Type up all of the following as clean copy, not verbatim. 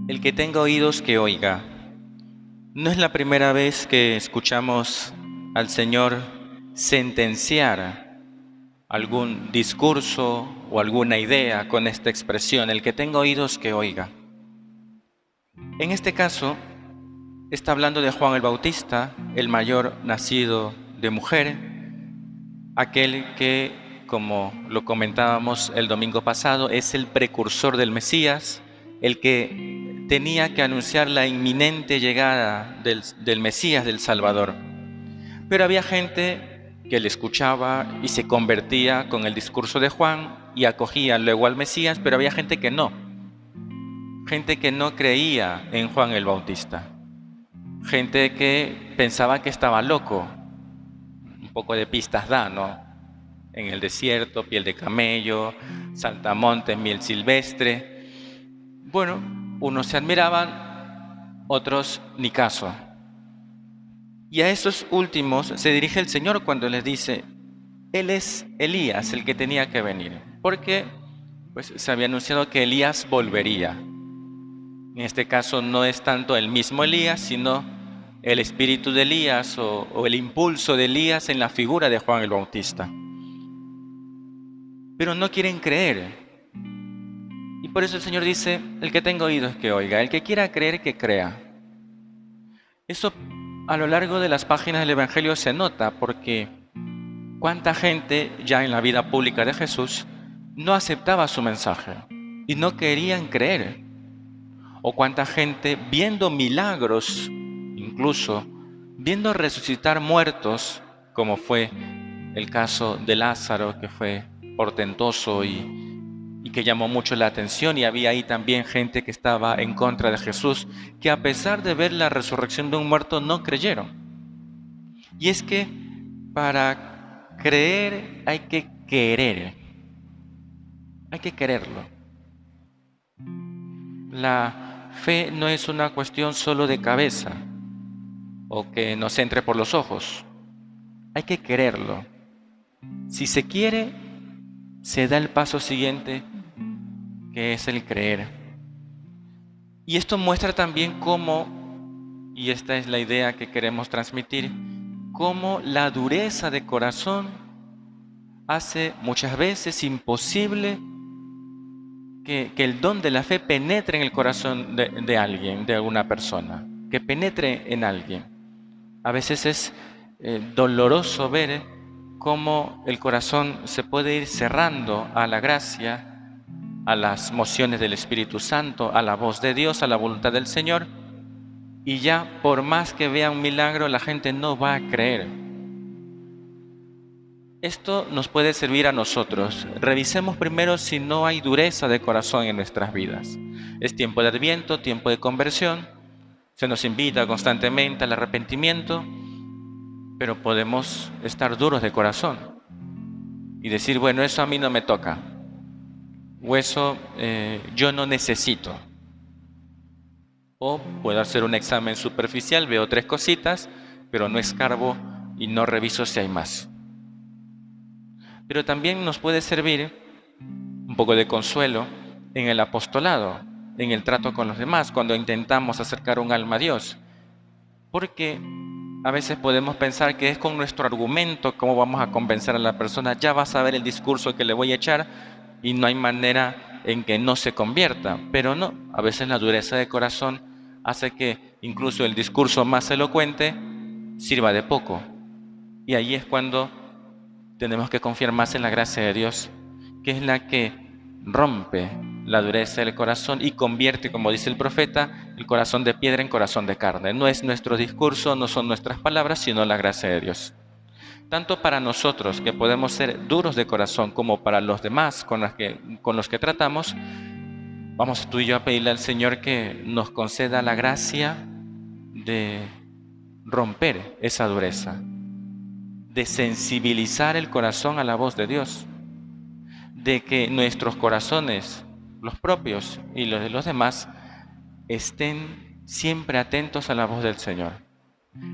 El que tenga oídos que oiga. No es la primera vez que escuchamos al Señor sentenciar algún discurso o alguna idea con esta expresión, el que tenga oídos que oiga. En este caso, está hablando de Juan el Bautista, el mayor nacido de mujer, aquel que, como lo comentábamos el domingo pasado, es el precursor del Mesías, el que tenía que anunciar la inminente llegada del Mesías, del Salvador. Pero había gente que le escuchaba y se convertía con el discurso de Juan y acogía luego al Mesías, pero había gente que no creía en Juan el Bautista, gente que pensaba que estaba loco. Un poco de pistas da, ¿no? En el desierto, piel de camello, saltamontes, miel silvestre. Bueno, unos se admiraban, otros ni caso. Y a esos últimos se dirige el Señor cuando les dice, Él es Elías, el que tenía que venir, porque pues, se había anunciado que Elías volvería. En este caso no es tanto el mismo Elías, sino el espíritu de Elías o el impulso de Elías en la figura de Juan el Bautista. Pero no quieren creer. Y por eso el Señor dice, el que tenga oídos que oiga, el que quiera creer que crea. Eso a lo largo de las páginas del Evangelio se nota porque cuánta gente ya en la vida pública de Jesús no aceptaba su mensaje y no querían creer. O cuánta gente viendo milagros, incluso viendo resucitar muertos, como fue el caso de Lázaro, que fue portentoso y que llamó mucho la atención, y había ahí también gente que estaba en contra de Jesús, que a pesar de ver la resurrección de un muerto no creyeron. Y es que para creer hay que querer, hay que quererlo. La fe no es una cuestión solo de cabeza o que nos entre por los ojos, hay que quererlo. Si se quiere, se da el paso siguiente, que es el creer. Y esto muestra también cómo, y esta es la idea que queremos transmitir, cómo la dureza de corazón hace muchas veces imposible que el don de la fe penetre en el corazón de alguien, de alguna persona, que penetre en alguien. A veces es doloroso ver cómo el corazón se puede ir cerrando a la gracia, a las mociones del Espíritu Santo, a la voz de Dios, a la voluntad del Señor, y ya por más que vea un milagro, la gente no va a creer. Esto nos puede servir a nosotros. Revisemos primero si no hay dureza de corazón en nuestras vidas. Es tiempo de Adviento, tiempo de conversión. Se nos invita constantemente al arrepentimiento, pero podemos estar duros de corazón y decir, bueno, eso a mí no me toca, o eso yo no necesito. O puedo hacer un examen superficial, veo 3 cositas, pero no escarbo y no reviso si hay más. Pero también nos puede servir un poco de consuelo en el apostolado, en el trato con los demás, cuando intentamos acercar un alma a Dios. Porque a veces podemos pensar que es con nuestro argumento cómo vamos a convencer a la persona, ya vas a ver el discurso que le voy a echar y no hay manera en que no se convierta. Pero no, a veces la dureza de corazón hace que incluso el discurso más elocuente sirva de poco. Y ahí es cuando tenemos que confiar más en la gracia de Dios, que es la que rompe la dureza del corazón y convierte, como dice el profeta, el corazón de piedra en corazón de carne. No es nuestro discurso, no son nuestras palabras, sino la gracia de Dios. Tanto para nosotros, que podemos ser duros de corazón, como para los demás con los que tratamos, vamos tú y yo a pedirle al Señor que nos conceda la gracia de romper esa dureza, de sensibilizar el corazón a la voz de Dios, de que nuestros corazones, los propios y los de los demás, estén siempre atentos a la voz del Señor.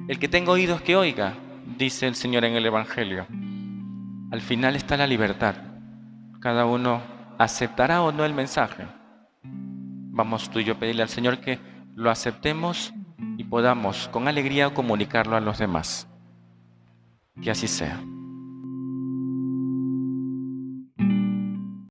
El que tenga oídos que oiga, dice el Señor en el Evangelio. Al final está la libertad. Cada uno aceptará o no el mensaje. vamos tú y yo a pedirle al Señor que lo aceptemos y podamos con alegría comunicarlo a los demás. Que así sea.